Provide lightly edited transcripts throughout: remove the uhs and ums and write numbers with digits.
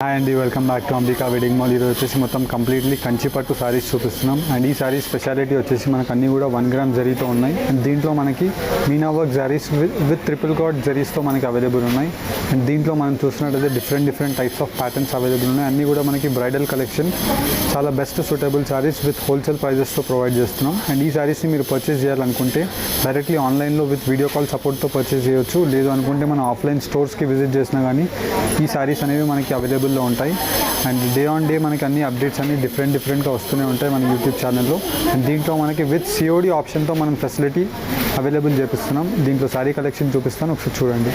Hi అండి, welcome back to Ambika wedding mall. ఈరోజు వచ్చేసి మొత్తం కంప్లీట్లీ కంచిపట్టు సారీస్ చూపిస్తున్నాం. అండ్ ఈ సారీస్ స్పెషాలిటీ వచ్చేసి మనకు అన్నీ కూడా 1 గ్రామ్ జరీతో ఉన్నాయి. అండ్ దీంట్లో మనకి meena work zaris with triple కాట్ జరీస్తో మనకి అవైలబుల్ ఉన్నాయి. అండ్ దీంట్లో మనం చూసినట్టయితే different types of patterns available ఉన్నాయి. అన్నీ కూడా మనకి బ్రైడల్ కలెక్షన్, చాలా best suitable saris with wholesale ప్రైజెస్తో ప్రొవైడ్ చేస్తున్నాం. అండ్ ఈ సారీస్ని మీరు పర్చేస్ చేయాలనుకుంటే డైరెక్ట్లీ ఆన్లైన్లో విత్ వీడియో కాల్ సపోర్ట్తో పర్చేస్ చేయొచ్చు. లేదు అనుకుంటే మనం ఆఫ్లైన్ స్టోర్స్కి విజిట్ చేసినా కానీ ఈ సారీస్ అనేవి మనకి అవైలబుల్లో ఉంటాయి. అండ్ డే ఆన్ డే మనకి అన్ని అప్డేట్స్ అన్ని డిఫరెంట్గా వస్తూనే ఉంటాయి మన యూట్యూబ్ ఛానల్లో. అండ్ దీంట్లో మనకి విత్ సిఓడి ఆప్షన్తో మనం ఫెసిలిటీ అవైలబుల్ చేపిస్తున్నాం. దీంట్లో సారీ కలెక్షన్ చూపిస్తాను, ఒకసారి చూడండి.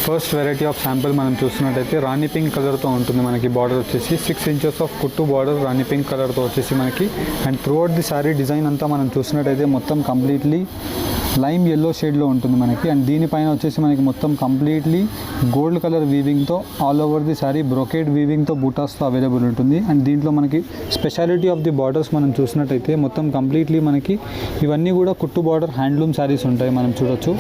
ఫస్ట్ వెరైటీ ఆఫ్ శాంపుల్ మనం చూస్తున్నట్టయితే రాణి పింక్ కలర్తో ఉంటుంది. మనకి బార్డర్ వచ్చేసి 6 ఇంచెస్ ఆఫ్ కుట్టు బార్డర్ రాణి పింక్ కలర్తో వచ్చేసి మనకి. And throughout the sari design అంతా మనం చూసినట్టయితే మొత్తం కంప్లీట్లీ లైమ్ ఎల్లో షేడ్లో ఉంటుంది మనకి. అండ్ దీనిపైన వచ్చేసి మనకి మొత్తం కంప్లీట్లీ గోల్డ్ కలర్ వీవింగ్తో all over the sari brocade వీవింగ్తో బూటాస్తో అవైలబుల్ ఉంటుంది. అండ్ దీంట్లో మనకి స్పెషాలిటీ ఆఫ్ ది బార్డర్స్ మనం చూసినట్టయితే మొత్తం కంప్లీట్లీ మనకి ఇవన్నీ కూడా కుట్టు బార్డర్ హ్యాండ్లూమ్ శారీస్ ఉంటాయి. మనం చూడొచ్చు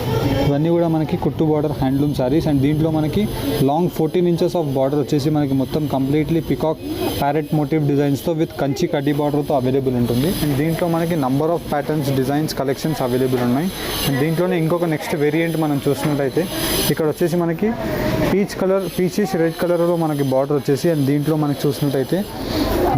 ఇవన్నీ కూడా మనకి కుట్టు బార్డర్ హ్యాండ్లూమ్ శారీస్. అండ్ దీంట్లో మనకి లాంగ్ 14 ఇంచెస్ ఆఫ్ బార్డర్ వచ్చేసి మనకి మొత్తం కంప్లీట్లీ పికాక్ ప్యారెట్ మోటివ్ డిజైన్స్తో విత్ కంచి కడ్డీ బార్డర్తో అవైలబుల్ ఉంటుంది. అండ్ దీంట్లో మనకి number of patterns, designs, collections available ఉన్నాయి. అండ్ దీంట్లోనే ఇంకొక నెక్స్ట్ వేరియంట్ మనం చూసినట్టయితే ఇక్కడ వచ్చేసి మనకి పీచిష్ రెడ్ కలర్లో మనకి బార్డర్ వచ్చేసి. అండ్ దీంట్లో మనకి చూసినట్టయితే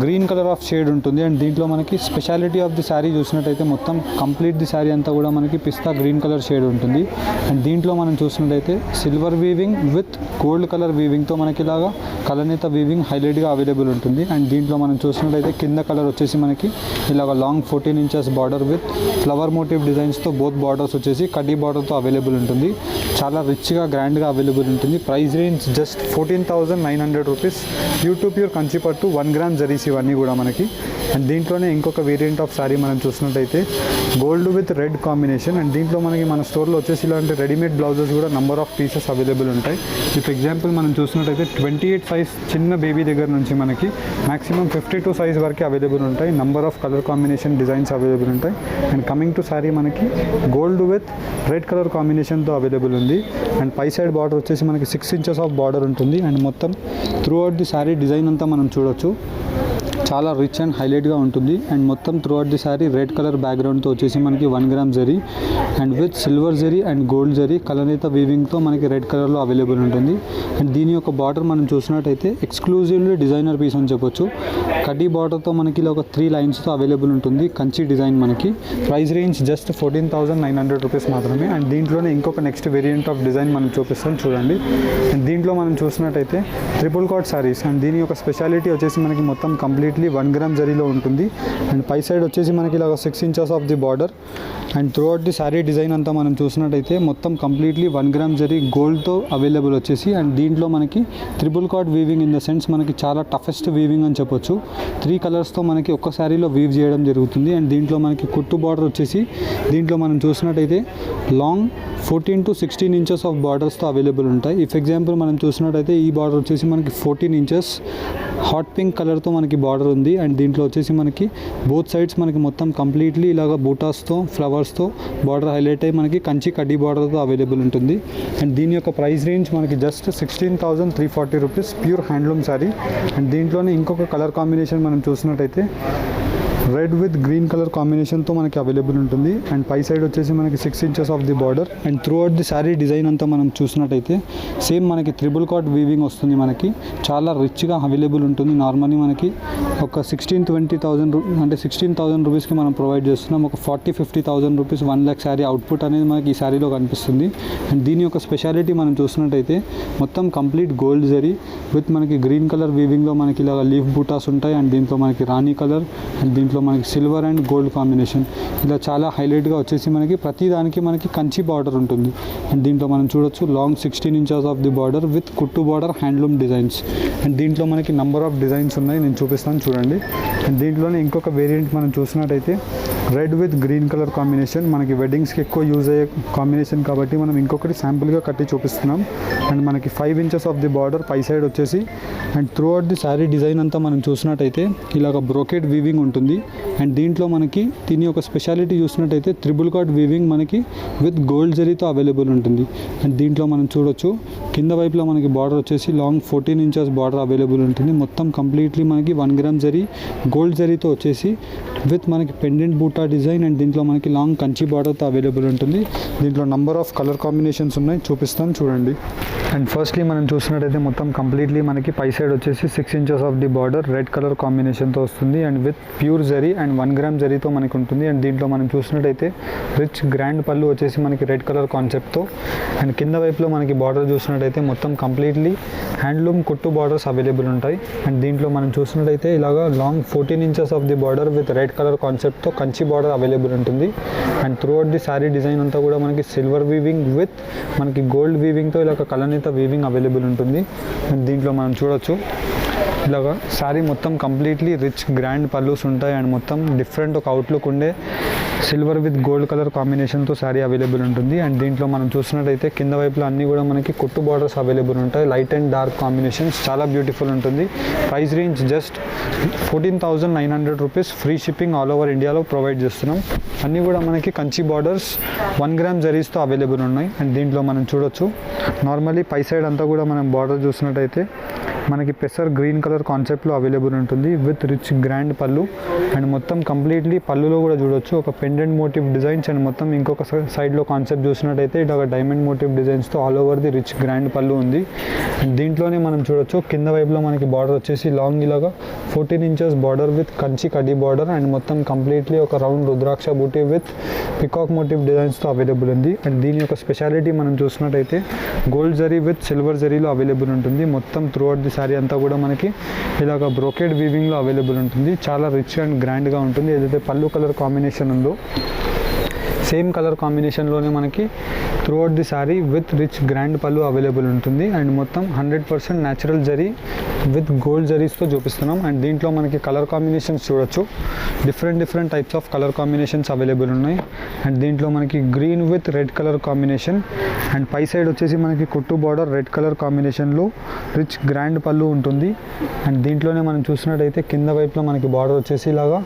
గ్రీన్ కలర్ ఆఫ్ షేడ్ ఉంటుంది. అండ్ దీంట్లో మనకి స్పెషాలిటీ ఆఫ్ ది శారీ చూసినట్టయితే మొత్తం కంప్లీట్ ది శారీ అంతా కూడా మనకి పిస్తా గ్రీన్ కలర్ షేడ్ ఉంటుంది. అండ్ దీంట్లో మనం చూసినట్టయితే silver weaving with gold colour వీవింగ్తో మనకి ఇలాగా కలనేత వీవింగ్ హైలైట్గా అవైలబుల్ ఉంటుంది. అండ్ దీంట్లో మనం చూసినట్టయితే కింద కలర్ వచ్చేసి మనకి ఇలాగ long 14 inches border with flower motif డిజైన్స్తో బోత్ బార్డర్స్ వచ్చేసి కడ్డీ బార్డర్తో అవైలబుల్ ఉంటుంది. చాలా రిచ్గా గ్రాండ్గా అవైలబుల్ ఉంటుంది. Price range just 14,900 rupees. Pure కంచిపట్టు 1 గ్రామ్ జరీస్ ఇవన్నీ కూడా మనకి. అండ్ దీంట్లోనే ఇంకొక వేరియంట్ ఆఫ్ సారీ మనం చూసినట్టయితే gold with red combination. And దీంట్లో మనకి మన స్టోర్లో వచ్చేసి ఇలాంటి రెడీమేడ్ బ్లౌజెస్ కూడా నంబర్ ఆఫ్ పీసెస్ అవైలబుల్ ఉంటాయి. ఇప్పుడు ఎగ్జాంపుల్ మనం చూసినట్టయితే 28 సైజ్ చిన్న బేబీ దగ్గర నుంచి మనకి మ్యాక్సిమం 52 సైజ్ వరకు అవైలబుల్ ఉంటాయి. Number of colour combination, designs available ఉంటాయి. అండ్ కమింగ్ టు సారీ మనకి గోల్డ్ విత్ రెడ్ కలర్ కాంబినేషన్తో అవైలబుల్ ఉంది. అండ్ పై సైడ్ బార్డర్ వచ్చేసి మనకి 6 ఇంచెస్ ఆఫ్ బార్డర్ ఉంటుంది. అండ్ మొత్తం త్రూఅవుట్ ది సారీ డిజైన్ అంతా మనం చూడొచ్చు, చాలా రిచ్ అండ్ హైలైట్గా ఉంటుంది. అండ్ మొత్తం throughout the sari red colour బ్యాక్గ్రౌండ్తో వచ్చేసి మనకి 1 gram zari and with silver zari and gold zari కలనేత వీవింగ్తో మనకి రెడ్ కలర్లో అవైలబుల్ ఉంటుంది. అండ్ దీని యొక్క బార్డర్ మనం చూసినట్టయితే ఎక్స్క్లూజివ్లీ డిజైనర్ పీస్ అని చెప్పొచ్చు. కడ్డీ బార్డర్తో మనకి ఇలా ఒక 3 లైన్స్తో అవైలబుల్ ఉంటుంది. కంచి డిజైన్ మనకి. ప్రైస్ రేంజ్ జస్ట్ 14,900 రూపీస్ మాత్రమే. అండ్ దీంట్లోనే ఇంకొక నెక్స్ట్ వేరియంట్ ఆఫ్ డిజైన్ మనం చూపిస్తాం, చూడండి. అండ్ దీంట్లో మనం చూసినట్టయితే ట్రిపుల్ కాట్ సారీస్. అండ్ దీని యొక్క స్పెషాలిటీ వచ్చేసి మనకి మొత్తం కంప్లీట్లీ 1 గ్రామ్ జరీలో ఉంటుంది. అండ్ పై సైడ్ వచ్చేసి మనకి ఇలా 6 inches of the border. And throughout the sari design అంతా మనం చూసినట్టయితే మొత్తం కంప్లీట్లీ 1 గ్రామ్ జరీ గోల్డ్తో అవైలబుల్ వచ్చేసి. అండ్ దీంట్లో మనకి ట్రిపుల్ కాట్ వీవింగ్ ఇన్ ద సెన్స్ మనకి చాలా టఫెస్ట్ వీవింగ్ అని చెప్పొచ్చు. 3 కలర్స్తో మనకి ఒక్క శారీలో వీవ్ చేయడం జరుగుతుంది. అండ్ దీంట్లో మనకి కుట్టు బార్డర్ వచ్చేసి దీంట్లో మనం చూసినట్టయితే లాంగ్ 14 to 16 ఇంచెస్ ఆఫ్ బార్డర్స్తో అవైలబుల్ ఉంటాయి. ఇఫ్ ఎగ్జాంపుల్ మనం చూసినట్టయితే ఈ బార్డర్ వచ్చేసి మనకి 14 ఇంచెస్ హాట్ పింక్ కలర్తో మనకి బార్డర్ ఉంది. అండ్ దీంట్లో వచ్చేసి మనకి బోత్ సైడ్స్ మనకి మొత్తం కంప్లీట్లీ ఇలాగ బూటాస్తో ఫ్లవర్స్తో బార్డర్ హైలైట్ అయ్యి మనకి కంచి కడ్డీ బార్డర్తో అవైలబుల్ ఉంటుంది. అండ్ దీని యొక్క ప్రైస్ రేంజ్ మనకి just 16,340 rupees. Pure handloom sorry. And దీంట్లోనే ఇంకొక కలర్ కాంబినేషన్ మనం చూసినట్టయితే రెడ్ విత్ గ్రీన్ కలర్ కాంబినేషన్తో మనకి అవైలబుల్ ఉంటుంది. అండ్ పై సైడ్ వచ్చేసి మనకి 6 inches of the border. And throughout the sari design అంతా మనం చూసినట్టయితే సేమ్ మనకి ట్రిపుల్ కాట్ వీవింగ్ వస్తుంది మనకి. చాలా రిచ్గా అవైలబుల్ ఉంటుంది. నార్మల్లీ మనకి ఒక 16,000 రూపీస్కి మనం ప్రొవైడ్ చేస్తున్నాం. ఒక 40,000-50,000 రూపీస్ 1 lakh శారీ అవుట్పుట్ అనేది మనకి ఈ శారీలో కనిపిస్తుంది. అండ్ దీని యొక్క స్పెషాలిటీ మనం చూసినట్టయితే మొత్తం కంప్లీట్ గోల్డ్ జరీ విత్ మనకి గ్రీన్ కలర్ వీవింగ్లో మనకి ఇలా లీఫ్ బూటాస్ ఉంటాయి. అండ్ దీంట్లో మనకి రాణి కలర్ అండ్ దీంట్లో మనకి సిల్వర్ అండ్ గోల్డ్ కాంబినేషన్ ఇలా చాలా హైలైట్గా వచ్చేసి మనకి ప్రతి దానికి మనకి కంచి బార్డర్ ఉంటుంది. అండ్ దీంట్లో మనం చూడొచ్చు long 16 inches of the border with కుట్టు బార్డర్ హ్యాండ్లూమ్ డిజైన్స్. అండ్ దీంట్లో మనకి నంబర్ ఆఫ్ డిజైన్స్ ఉన్నాయి, నేను చూపిస్తాను, చూడండి. అండ్ దీంట్లోనే ఇంకొక వేరియంట్ మనం చూసినట్టయితే red with green colour combination, మనకి వెడ్డింగ్స్కి ఎక్కువ యూజ్ అయ్యే కాంబినేషన్ కాబట్టి మనం ఇంకొకటి శాంపుల్గా కట్టి చూపిస్తున్నాం. అండ్ మనకి 5 ఇంచెస్ ఆఫ్ ది బార్డర్ పై సైడ్ వచ్చేసి, and throughout the sari design అంతా మనం చూసినట్టయితే ఇలాగ బ్రోకెట్ వీవింగ్ ఉంటుంది. అండ్ దీంట్లో మనకి దీని యొక్క స్పెషాలిటీ చూసినట్టయితే త్రిబుల్ కార్డ్ వీవింగ్ మనకి విత్ గోల్డ్ జరీతో అవైలబుల్ ఉంటుంది. అండ్ దీంట్లో మనం చూడొచ్చు కింద వైపులో మనకి బార్డర్ వచ్చేసి లాంగ్ 14 ఇంచెస్ బార్డర్ అవైలబుల్ ఉంటుంది. మొత్తం కంప్లీట్లీ మనకి 1 గ్రామ్ జరీ గోల్డ్ జరీతో వచ్చేసి విత్ మనకి పెండెంట్ బూటా డిజైన్. అండ్ దీంట్లో మనకి లాంగ్ కంచి బార్డర్తో అవైలబుల్ ఉంటుంది. దీంట్లో నంబర్ ఆఫ్ కలర్ కాంబినేషన్స్ ఉన్నాయి, చూపిస్తాను చూడండి. అండ్ ఫస్ట్లీ మనం చూసినట్టయితే మొత్తం కంప్లీట్లీ మనకి పై సైడ్ వచ్చేసి 6 inches of the border red colour కాంబినేషన్తో వస్తుంది. And with pure zari and 1 gram జరీతో మనకి ఉంటుంది. అండ్ దీంట్లో మనం చూసినట్టయితే రిచ్ గ్రాండ్ పళ్ళు వచ్చేసి మనకి రెడ్ కలర్ కాన్సెప్ట్తో. అండ్ కింద వైపులో మనకి బార్డర్ చూసినట్టయితే మొత్తం కంప్లీట్లీ హ్యాండ్లూమ్ కుట్టు బార్డర్స్ అవైలబుల్ ఉంటాయి. అండ్ దీంట్లో మనం చూసినట్టయితే ఇలాగా long 14 inches of the border with red colour కాన్సెప్ట్తో కంచి బార్డర్ అవైలబుల్ ఉంటుంది. And throughout the sari design అంతా కూడా మనకి సిల్వర్ వీవింగ్ విత్ మనకి గోల్డ్ వీవింగ్తో ఇలాగ కలర్నిత వీవింగ్ అవైలబుల్ ఉంటుంది. అండ్ దీంట్లో మనం చూడొచ్చు ఇలాగా శారీ మొత్తం కంప్లీట్లీ రిచ్ గ్రాండ్ పల్లూస్ ఉంటాయి. అండ్ మొత్తం డిఫరెంట్ ఒక అవుట్లుక్ ఉండే సిల్వర్ విత్ గోల్డ్ కలర్ కాంబినేషన్తో శారీ అవైలబుల్ ఉంటుంది. అండ్ దీంట్లో మనం చూసినట్టయితే కింద వైపులో అన్నీ కూడా మనకి కుట్టు బార్డర్స్ అవైలబుల్ ఉంటాయి. లైట్ అండ్ డార్క్ కాంబినేషన్స్ చాలా బ్యూటిఫుల్ ఉంటుంది. Price range just 14,900 rupees. Free shipping all over ఇండియాలో ప్రొవైడ్ చేస్తున్నాం. అన్నీ కూడా మనకి కంచి బార్డర్స్ 1 గ్రామ్ జరీస్తో అవైలబుల్ ఉన్నాయి. అండ్ దీంట్లో మనం చూడొచ్చు నార్మల్లీ పై సైడ్ అంతా కూడా మనం బార్డర్ చూసినట్టయితే మనకి పెసర్ గ్రీన్ కలర్ కాన్సెప్ట్లో అవైలబుల్ ఉంటుంది with rich grand pallu. And మొత్తం కంప్లీట్లీ పళ్ళులో కూడా చూడొచ్చు ఒక పెండెంట్ మోటివ్ డిజైన్స్. అండ్ మొత్తం ఇంకొక సైడ్లో కాన్సెప్ట్ చూసినట్టయితే ఇటు ఒక డైమండ్ మోటివ్ డిజైన్స్తో all over the rich grand pallu ఉంది. అండ్ దీంట్లోనే మనం చూడొచ్చు కింద వైపులో మనకి బార్డర్ వచ్చేసి లాంగ్ ఇలాగా 14 ఇంచెస్ బార్డర్ విత్ కంచి కడ్డీ బార్డర్. అండ్ మొత్తం కంప్లీట్లీ ఒక రౌండ్ రుద్రాక్ష బూటీ విత్ పికాక్ మోటివ్ డిజైన్స్తో అవైలబుల్ ఉంది. అండ్ దీని యొక్క స్పెషాలిటీ మనం చూసినట్టయితే గోల్డ్ జరీ విత్ సిల్వర్ జరీలో అవైలబుల్ ఉంటుంది. మొత్తం త్రూ అవుట్ ది శారీ అంతా కూడా మనకి ఇలాగ బ్రోకెడ్ వీవింగ్లో అవైలబుల్ ఉంటుంది. చాలా రిచ్ అండ్ గ్రాండ్గా ఉంటుంది. ఏదైతే పళ్ళు కలర్ కాంబినేషన్ ఉందో సేమ్ కలర్ కాంబినేషన్లోనే మనకి throughout the sari with rich grand పళ్ళు అవైలబుల్ ఉంటుంది. అండ్ మొత్తం 100% న్యాచురల్ జరీ విత్ గోల్డ్ జరీస్తో చూపిస్తున్నాం. అండ్ దీంట్లో మనకి కలర్ కాంబినేషన్స్ చూడొచ్చు, different types of colour combinations available ఉన్నాయి. అండ్ దీంట్లో మనకి green with red colour combination. And పై సైడ్ వచ్చేసి మనకి కుట్టు బార్డర్ రెడ్ కలర్ కాంబినేషన్లో రిచ్ గ్రాండ్ పళ్ళు ఉంటుంది. అండ్ దీంట్లోనే మనం చూసినట్టయితే కింద వైపులో మనకి బార్డర్ వచ్చేసి ఇలాగా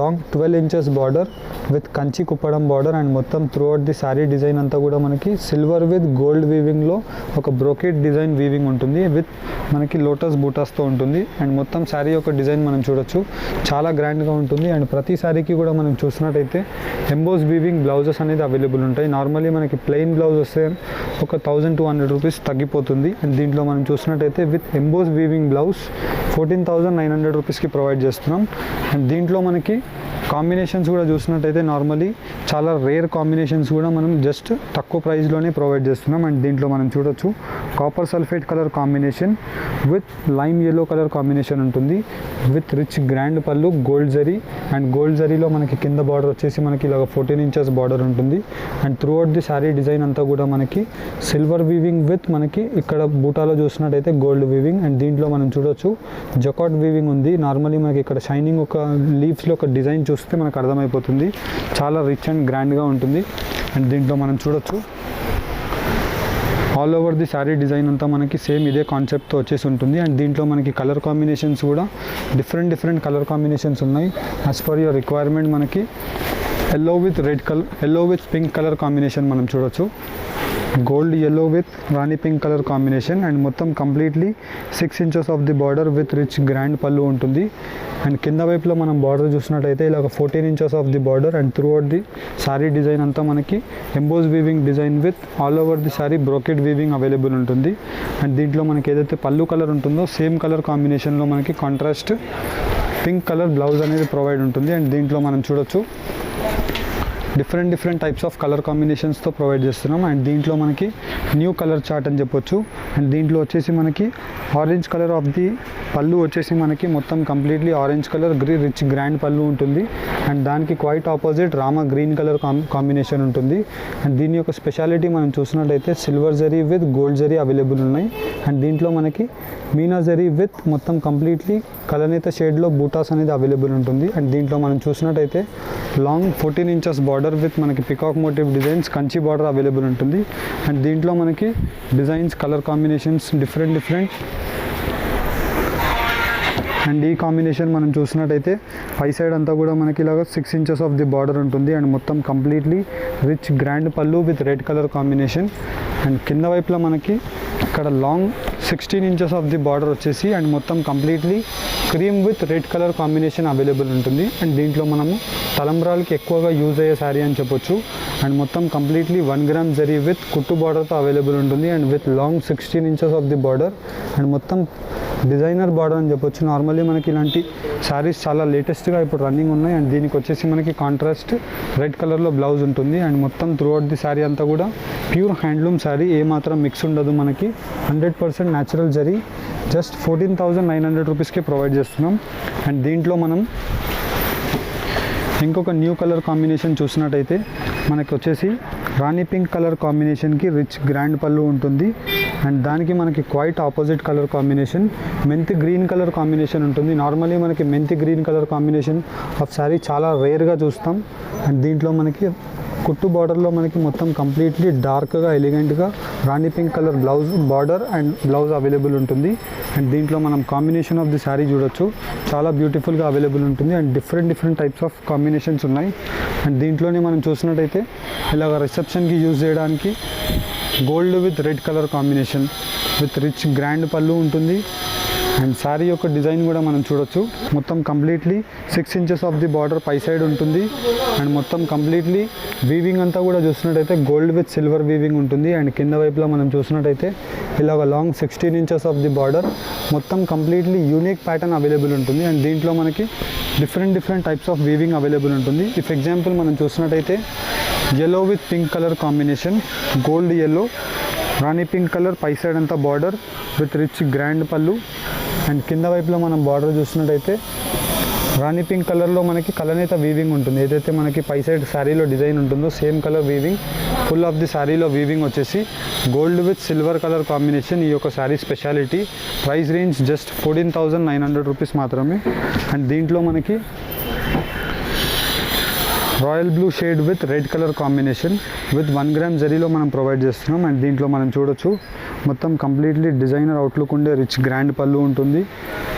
long 12 inches border with Kanchi కుప్పడం బార్డర్. అండ్ మొత్తం throughout the sari design అంతా కూడా మనకి సిల్వర్ విత్ గోల్డ్ వీవింగ్లో ఒక బ్రోకెట్ డిజైన్ వీవింగ్ ఉంటుంది విత్ మనకి లోటస్ బూటాస్తో ఉంటుంది. అండ్ మొత్తం శారీ యొక్క డిజైన్ మనం చూడొచ్చు, చాలా గ్రాండ్గా ఉంటుంది. అండ్ ప్రతి శారీకి కూడా మనం చూసినట్టయితే ఎంబోస్ వీవింగ్ బ్లౌజెస్ అనేది అవైలబుల్ ఉంటాయి. నార్మల్లీ మనకి ప్లెయిన్ బ్లౌజ్ వస్తే ఒక 1,200 రూపీస్ తగ్గిపోతుంది. అండ్ దీంట్లో మనం చూసినట్టయితే విత్ ఎంబోస్ వీవింగ్ బ్లౌజ్ 14,900 రూపీస్కి ప్రొవైడ్ చేస్తున్నాం. అండ్ దీంట్లో మనకి కాంబినేషన్స్ కూడా చూసినట్టయితే నార్మల్లీ చాలా రేర్ కాంబినేషన్స్ కూడా మనం జస్ట్ తక్కువ ప్రైస్లోనే ప్రొవైడ్ చేస్తున్నాం. అండ్ దీంట్లో మనం చూడొచ్చు copper sulphate colour combination with lime yellow colour combination ఉంటుంది విత్ రిచ్ గ్రాండ్ పళ్ళు గోల్డ్ జరీ. అండ్ గోల్డ్ జరీలో మనకి కింద బార్డర్ వచ్చేసి మనకి ఇలాగ 14 ఇంచెస్ బార్డర్ ఉంటుంది. And throughout the sari design అంతా కూడా మనకి సిల్వర్ వీవింగ్ విత్ మనకి ఇక్కడ బూటాలో చూసినట్టయితే గోల్డ్ వీవింగ్. అండ్ దీంట్లో మనం చూడొచ్చు జకాట్ వీవింగ్ ఉంది. నార్మల్లీ మనకి ఇక్కడ షైనింగ్ ఒక లీవ్స్లో ఒక డిజైన్ చూస్తే మనకు అర్థమైపోతుంది, చాలా రిచ్ అండ్ గ్రాండ్గా ఉంటుంది. అండ్ దీంట్లో మనం చూడొచ్చు all over the sari design అంతా మనకి సేమ్ ఇదే కాన్సెప్ట్తో వచ్చేసి ఉంటుంది. అండ్ దీంట్లో మనకి కలర్ కాంబినేషన్స్ కూడా డిఫరెంట్ కలర్ కాంబినేషన్స్ ఉన్నాయి. యాజ్ పర్ యువర్ రిక్వైర్మెంట్ మనకి yellow with red colour, yellow with pink colour combination మనం చూడొచ్చు, gold yellow with rani pink colour combination. And మొత్తం completely 6 inches of the border with rich grand పళ్ళు ఉంటుంది. And కింద వైపులో మనం బార్డర్ చూసినట్టయితే ఇలాగ 14 inches of the border. And throughout the sari design అంతా మనకి emboss weaving design with all over the sari brocade weaving available ఉంటుంది. అండ్ దీంట్లో మనకి ఏదైతే పళ్ళు కలర్ ఉంటుందో సేమ్ కలర్ కాంబినేషన్లో మనకి కాంట్రాస్ట్ పింక్ కలర్ బ్లౌజ్ అనేది ప్రొవైడ్ ఉంటుంది. అండ్ దీంట్లో మనం చూడొచ్చు డిఫరెంట్ టైప్స్ ఆఫ్ కలర్ కాంబినేషన్స్తో ప్రొవైడ్ చేస్తున్నాం. అండ్ దీంట్లో మనకి న్యూ కలర్ చార్ట్ అని చెప్పొచ్చు. అండ్ దీంట్లో వచ్చేసి మనకి ఆరెంజ్ కలర్ ఆఫ్ ది పళ్ళు వచ్చేసి మనకి మొత్తం completely orange colour rich grand పళ్ళు ఉంటుంది. అండ్ దానికి quite opposite Rama green colour combination ఉంటుంది. అండ్ దీని యొక్క స్పెషాలిటీ మనం చూసినట్టయితే silver zari with gold zari available ఉన్నాయి. అండ్ దీంట్లో మనకి మీనా జరీ విత్ మొత్తం కంప్లీట్లీ కలనేత షేడ్లో బూటాస్ అనేది అవైలబుల్ ఉంటుంది. అండ్ దీంట్లో మనం చూసినట్టయితే లాంగ్ 14 ఇంచెస్ బార్డర్ విత్ మనకి peacock motif designs Kanchi border available ఉంటుంది. అండ్ దీంట్లో మనకి designs colour combinations different and ఈ కాంబినేషన్ మనం చూసినట్టయితే పై సైడ్ అంతా కూడా మనకి ఇలాగ 6 ఇంచెస్ ఆఫ్ ది బార్డర్ ఉంటుంది. అండ్ మొత్తం కంప్లీట్లీ రిచ్ గ్రాండ్ పళ్ళు with red colour combination. And కింద వైపులో మనకి ఇక్కడ long 16 inches of the border వచ్చేసి అండ్ మొత్తం completely cream with red colour combination available ఉంటుంది. అండ్ దీంట్లో మనము తలంబ్రాలకి ఎక్కువగా యూజ్ అయ్యే శారీ అని చెప్పొచ్చు. అండ్ మొత్తం కంప్లీట్లీ 1 గ్రామ్ జరీ విత్ కుట్టు బార్డర్తో అవైలబుల్ ఉంటుంది. And with long 16 inches of the border and మొత్తం డిజైనర్ బార్డర్ అని చెప్పొచ్చు. నార్మల్లీ మనకి ఇలాంటి శారీస్ చాలా లేటెస్ట్గా ఇప్పుడు రన్నింగ్ ఉన్నాయి. అండ్ దీనికి వచ్చేసి మనకి కాంట్రాస్ట్ రెడ్ కలర్లో బ్లౌజ్ ఉంటుంది. అండ్ మొత్తం త్రూ అవుట్ ది శారీ అంతా కూడా ప్యూర్ హ్యాండ్లూమ్ శారీ, ఏమాత్రం మిక్స్ ఉండదు. మనకి 100% న్యాచురల్ జరీ జస్ట్ 14,900 రూపీస్కి ప్రొవైడ్ చేస్తున్నాం. అండ్ దీంట్లో మనం ఇంకొక న్యూ కలర్ కాంబినేషన్ చూసినట్టయితే మనకి వచ్చేసి రాణి పింక్ కలర్ కాంబినేషన్కి రిచ్ గ్రాండ్ పళ్ళు ఉంటుంది. అండ్ దానికి మనకి క్వైట్ ఆపోజిట్ కలర్ కాంబినేషన్ మెంతి గ్రీన్ కలర్ కాంబినేషన్ ఉంటుంది. నార్మల్లీ మనకి మెంతి green colour combination of sari చాలా రేర్గా చూస్తాం. అండ్ దీంట్లో మనకి కుట్టు బార్డర్లో మనకి మొత్తం కంప్లీట్లీ డార్క్గా ఎలిగెంట్గా rani pink colour blouse border and blouse available ఉంటుంది. అండ్ దీంట్లో మనం కాంబినేషన్ ఆఫ్ ది శారీ చూడొచ్చు, చాలా బ్యూటిఫుల్గా అవైలబుల్ ఉంటుంది. And different types of combinations ఉన్నాయి. అండ్ దీంట్లోనే మనం చూసినట్టయితే ఇలాగ రిసెప్షన్కి యూజ్ చేయడానికి gold with red colour combination with rich grand పళ్ళు ఉంటుంది. అండ్ శారీ యొక్క డిజైన్ కూడా మనం చూడొచ్చు. మొత్తం completely 6 inches of the border పై సైడ్ ఉంటుంది. అండ్ మొత్తం కంప్లీట్లీ వీవింగ్ అంతా కూడా చూసినట్టయితే గోల్డ్ విత్ సిల్వర్ వీవింగ్ ఉంటుంది. అండ్ కింద వైపులో మనం చూసినట్టయితే ఇలాగ long 16 inches of the border మొత్తం కంప్లీట్లీ యూనిక్ ప్యాటర్న్ అవైలబుల్ ఉంటుంది. అండ్ దీంట్లో మనకి different types of weaving available ఉంటుంది. ఇఫ్ ఎగ్జాంపుల్ మనం చూసినట్టయితే yellow with pink color combination, gold yellow, రాణి పింక్ కలర్ పై సైడ్ అంతా border with rich grand pallu. And కింద వైపులో మనం బార్డర్ చూసినట్టయితే రాణి పింక్ కలర్లో మనకి కలనేత వీవింగ్ ఉంటుంది. ఏదైతే మనకి పై సైడ్ శారీలో డిజైన్ ఉంటుందో same colour weaving. Full of the శారీలో వీవింగ్ వచ్చేసి gold with silver colour combination ఈ యొక్క sari speciality. Price range just 14,900 rupees మాత్రమే. అండ్ దీంట్లో మనకి royal blue shade with red colour combination with 1 gram జరీలో మనం ప్రొవైడ్ చేస్తున్నాం. అండ్ దీంట్లో మనం చూడొచ్చు మొత్తం కంప్లీట్లీ డిజైనర్ అవుట్లుక్ ఉండే రిచ్ గ్రాండ్ పళ్ళు ఉంటుంది.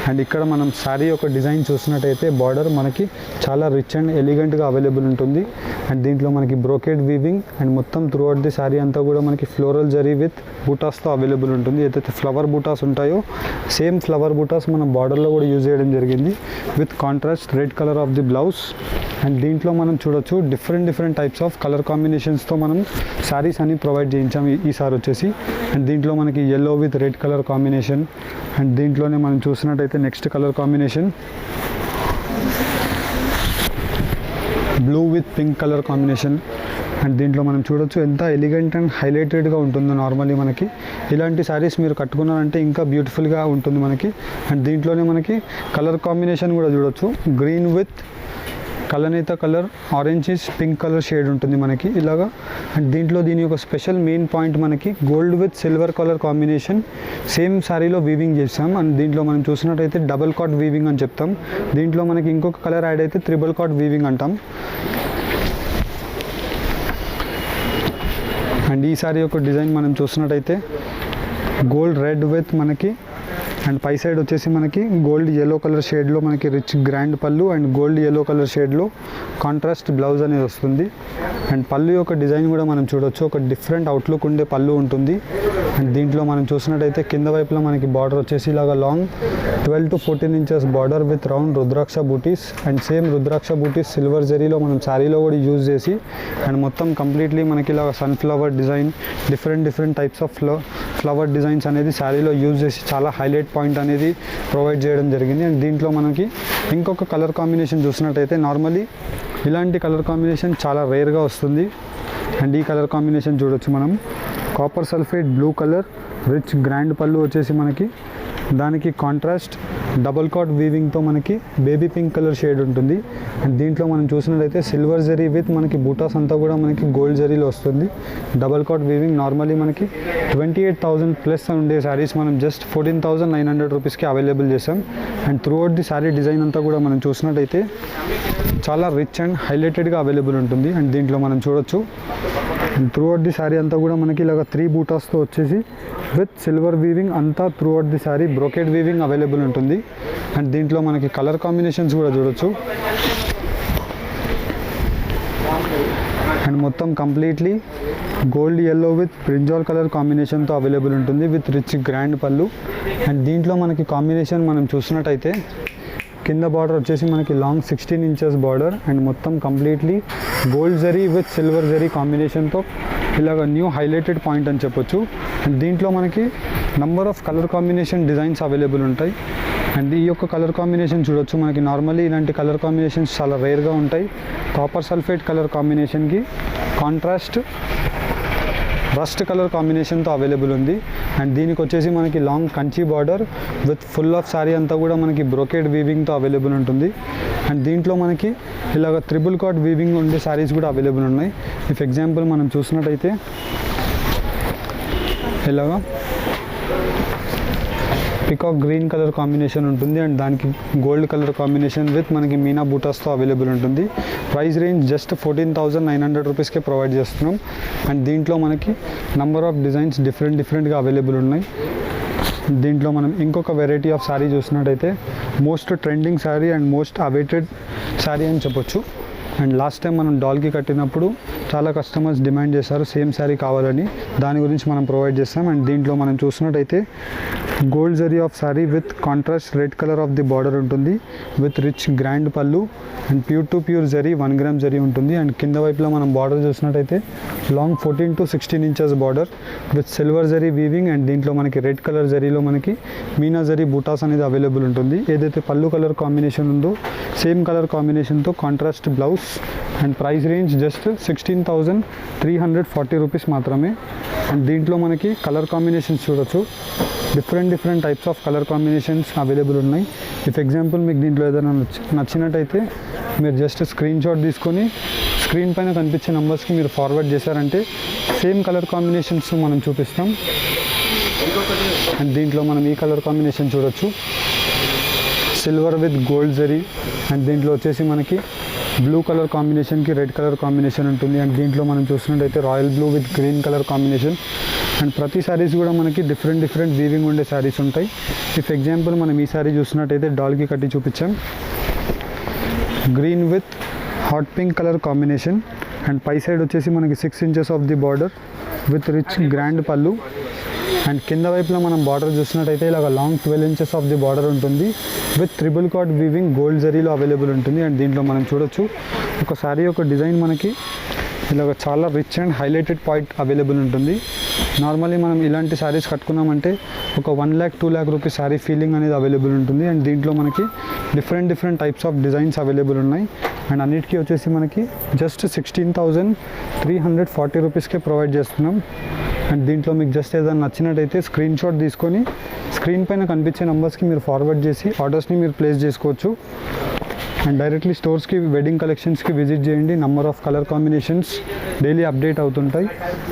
అండ్ ఇక్కడ మనం శారీ యొక్క డిజైన్ చూసినట్టయితే బార్డర్ మనకి చాలా రిచ్ అండ్ ఎలిగెంట్గా అవైలబుల్ ఉంటుంది. అండ్ దీంట్లో మనకి బ్రోకెడ్ వీవింగ్ అండ్ మొత్తం త్రూ అవుట్ ది శారీ అంతా కూడా మనకి ఫ్లోరల్ జరీ విత్ బూటాస్తో అవైలబుల్ ఉంటుంది. ఏదైతే ఫ్లవర్ బూటాస్ ఉంటాయో సేమ్ ఫ్లవర్ బూటాస్ మనం బార్డర్లో కూడా యూజ్ చేయడం జరిగింది with contrast red colour of the blouse. And దీంట్లో మనం చూడొచ్చు డిఫరెంట్ టైప్స్ ఆఫ్ కలర్ కాంబినేషన్స్తో మనం శారీస్ అని ప్రొవైడ్ చేయించాం ఈసారి వచ్చేసి. అండ్ దీంట్లో మనకి yellow with red colour combination. And దీంట్లోనే మనం చూసినట్టయితే next colour combination blue with pink colour combination. And దీంట్లో మనం చూడొచ్చు ఎంత ఎలిగెంట్ అండ్ హైలైటెడ్గా ఉంటుందో. నార్మల్లీ మనకి ఇలాంటి శారీస్ మీరు కట్టుకున్నారంటే ఇంకా బ్యూటిఫుల్గా ఉంటుంది మనకి. అండ్ దీంట్లోనే మనకి కలర్ కాంబినేషన్ కూడా చూడొచ్చు, గ్రీన్ విత్ కలనేత colour orange pink colour shade ఉంటుంది మనకి ఇలాగా. అండ్ దీంట్లో దీని యొక్క స్పెషల్ మెయిన్ పాయింట్ మనకి gold with silver colour combination same శారీలో వీవింగ్ చేస్తాం. అండ్ దీంట్లో మనం చూసినట్టయితే డబుల్ కాట్ వీవింగ్ అని చెప్తాం. దీంట్లో మనకి ఇంకొక కలర్ యాడ్ అయితే త్రిబుల్ కాట్ వీవింగ్ అంటాం. అండ్ ఈ శారీ యొక్క డిజైన్ మనం చూసినట్టయితే గోల్డ్ రెడ్ విత్ మనకి అండ్ పై సైడ్ వచ్చేసి మనకి గోల్డ్ yellow కలర్ షేడ్లో మనకి rich grand pallu and gold yellow colour షేడ్లో కాంట్రాస్ట్ బ్లౌజ్ అనేది వస్తుంది. అండ్ పళ్ళు యొక్క డిజైన్ కూడా మనం చూడొచ్చు, ఒక డిఫరెంట్ అవుట్లుక్ ఉండే పళ్ళు ఉంటుంది. అండ్ దీంట్లో మనం చూసినట్టయితే కింద వైపులో మనకి బార్డర్ వచ్చేసి ఇలాగా long 12 to 14 inches border with round rudraksha బూటీస్. అండ్ సేమ్ రుద్రాక్ష బూటీస్ సిల్వర్ జరీలో మనం శారీలో కూడా యూజ్ చేసి అండ్ మొత్తం కంప్లీట్లీ మనకి ఇలాగ sunflower design different types of flower designs అనేది శారీలో యూజ్ చేసి చాలా హైలైట్ పాయింట్ అనేది ప్రొవైడ్ చేయడం జరిగింది. అండ్ దీంట్లో మనకి ఇంకొక కలర్ కాంబినేషన్ చూసినట్టయితే నార్మల్లీ ఇలాంటి కలర్ కాంబినేషన్ చాలా రేర్గా వస్తుంది. అండ్ ఈ కలర్ కాంబినేషన్ చూడొచ్చు మనం, copper sulphate blue colour, rich grand పళ్ళు వచ్చేసి మనకి, దానికి కాంట్రాస్ట్ డబల్ కాట్ వీవింగ్తో మనకి బేబీ పింక్ కలర్ షేడ్ ఉంటుంది. అండ్ దీంట్లో మనం చూసినట్లయితే సిల్వర్ జరీ విత్ మనకి బూటాస్ అంతా కూడా మనకి గోల్డ్ జరీలో వస్తుంది. డబల్ కాట్ వీవింగ్ నార్మల్లీ మనకి 28,000 ప్లస్ ఉండే శారీస్ మనం జస్ట్ 14,900 రూపీస్కి అవైలబుల్ చేసాం. And throughout the sari design అంతా కూడా మనం చూసినట్టయితే చాలా రిచ్ అండ్ హైలైటెడ్గా అవైలబుల్ ఉంటుంది. అండ్ దీంట్లో మనం చూడొచ్చు త్రూ అవుట్ ది శారీ అంతా కూడా మనకి ఇలాగ 3 బూటాస్తో వచ్చేసి విత్ సిల్వర్ వీవింగ్ అంతా through out the sari brocade weaving available ఉంటుంది. అండ్ దీంట్లో మనకి కలర్ కాంబినేషన్స్ కూడా చూడొచ్చు. అండ్ మొత్తం completely gold yellow with brinjal colour కాంబినేషన్తో అవైలబుల్ ఉంటుంది with rich grand pallu. And దీంట్లో మనకి కాంబినేషన్ మనం చూసినట్టయితే కింద బార్డర్ వచ్చేసి మనకి లాంగ్ 16 ఇంచెస్ బార్డర్ అండ్ మొత్తం completely gold zari with silver zari కాంబినేషన్తో ఇలాగ న్యూ హైలైటెడ్ పాయింట్ అని చెప్పొచ్చు. అండ్ దీంట్లో మనకి number of colour combination designs available ఉంటాయి. అండ్ ఈ యొక్క కలర్ కాంబినేషన్ చూడొచ్చు, మనకి నార్మల్లీ ఇలాంటి కలర్ కాంబినేషన్స్ చాలా రేర్గా ఉంటాయి. కాపర్ సల్ఫేట్ కలర్ కాంబినేషన్కి కాంట్రాస్ట్ రస్ట్ కలర్ కాంబినేషన్తో అవైలబుల్ ఉంది. అండ్ దీనికి వచ్చేసి మనకి long Kanchi border with full of sari అంతా కూడా మనకి బ్రోకెడ్ వీవింగ్తో అవైలబుల్ ఉంటుంది. అండ్ దీంట్లో మనకి ఇలాగ త్రిబుల్ కాట్ వీవింగ్ ఉండే శారీస్ కూడా అవైలబుల్ ఉన్నాయి. ఇఫ్ ఎగ్జాంపుల్ మనం చూసినట్టయితే ఇలాగా పికాక్ గ్రీన్ కలర్ కాంబినేషన్ ఉంటుంది అండ్ దానికి గోల్డ్ కలర్ కాంబినేషన్ విత్ మనకి మీనా బూటాస్తో అవైలబుల్ ఉంటుంది. ప్రైస్ రేంజ్ జస్ట్ 14,900 రూపీస్కే ప్రొవైడ్ చేస్తున్నాం. అండ్ దీంట్లో మనకి నంబర్ ఆఫ్ డిజైన్స్ డిఫరెంట్గా అవైలబుల్ ఉన్నాయి. దీంట్లో మనం ఇంకొక వెరైటీ ఆఫ్ శారీ చూసినట్టయితే most trending sari and most awaited sari అని చెప్పొచ్చు. అండ్ లాస్ట్ టైం మనం డాల్కి కట్టినప్పుడు చాలా కస్టమర్స్ డిమాండ్ చేశారు సేమ్ శారీ కావాలని, దాని గురించి మనం ప్రొవైడ్ చేస్తాం. అండ్ దీంట్లో మనం చూసినట్టయితే gold zari of sari with contrast red colour of the border ఉంటుంది with rich grand pallu and pure zari 1 gram zari ఉంటుంది. అండ్ కింద వైపులో మనం బార్డర్ చూసినట్టయితే long 14 to 16 inches border with silver zari weaving and దీంట్లో మనకి రెడ్ కలర్ జరీలో మనకి మీనా జరీ బూటాస్ అనేది అవైలబుల్ ఉంటుంది. ఏదైతే పళ్ళు కలర్ కాంబినేషన్ ఉందో సేమ్ కలర్ కాంబినేషన్తో contrast blouse. And price range just 16,340 rupees మాత్రమే. అండ్ దీంట్లో మనకి కలర్ కాంబినేషన్స్ చూడొచ్చు, different types of colour combinations available ఉన్నాయి. ఇఫ్ ఎగ్జాంపుల్ మీకు దీంట్లో ఏదైనా నచ్చినట్టయితే మీరు జస్ట్ స్క్రీన్ షాట్ తీసుకొని స్క్రీన్ పైన కనిపించే నెంబర్స్కి మీరు ఫార్వర్డ్ చేశారంటే సేమ్ కలర్ కాంబినేషన్స్ మనం చూపిస్తాం. అండ్ దీంట్లో మనం ఈ కలర్ కాంబినేషన్ చూడొచ్చు, silver with gold zari. And దీంట్లో వచ్చేసి మనకి బ్లూ కలర్ కాంబినేషన్కి రెడ్ కలర్ కాంబినేషన్ ఉంటుంది. అండ్ దీంట్లో మనం చూసినట్టయితే royal blue with green colour combination. And ప్రతి శారీస్ కూడా మనకి డిఫరెంట్ వీవింగ్ ఉండే శారీస్ ఉంటాయి. ఇఫ్ ఎగ్జాంపుల్ మనం ఈ శారీ చూసినట్టయితే డాల్కి కట్టి చూపించాం, green with hot pink colour combination. And పై సైడ్ వచ్చేసి మనకి 6 inches of the border with rich grand pallu. And కింద వైపులో మనం బార్డర్ చూసినట్టయితే ఇలాగ long 12 inches of the border ఉంటుంది విత్ ట్రిబుల్ కాట్ వీవింగ్ గోల్డ్ జరీలో అవైలబుల్ ఉంటుంది. అండ్ దీంట్లో మనం చూడొచ్చు ఒక శారీ యొక్క డిజైన్ మనకి ఇలాగ చాలా rich and highlighted point available ఉంటుంది. నార్మల్లీ మనం ఇలాంటి శారీస్ కట్టుకున్నామంటే ఒక 1 lakh 2 lakh rupees sari feeling అనేది అవైలబుల్ ఉంటుంది. అండ్ దీంట్లో మనకి different types of designs available ఉన్నాయి. అండ్ అన్నిటికీ వచ్చేసి మనకి జస్ట్ 16,340 రూపీస్కే ప్రొవైడ్ చేస్తున్నాం. అండ్ దీంట్లో మీకు జస్ట్ ఏదైనా నచ్చినట్టయితే స్క్రీన్ షాట్ తీసుకొని స్క్రీన్ పైన కనిపించే నెంబర్స్కి మీరు ఫార్వర్డ్ చేసి ఆర్డర్స్ని మీరు ప్లేస్ చేసుకోవచ్చు. అండ్ డైరెక్ట్లీ స్టోర్స్కి వెడ్డింగ్ కలెక్షన్స్కి విజిట్ చేయండి. Number of colour combinations daily update అవుతుంటాయి.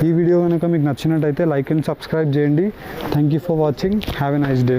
ఈ వీడియో కనుక మీకు నచ్చినట్టయితే లైక్ అండ్ సబ్స్క్రైబ్ చేయండి. Thank you for watching. Have a nice day.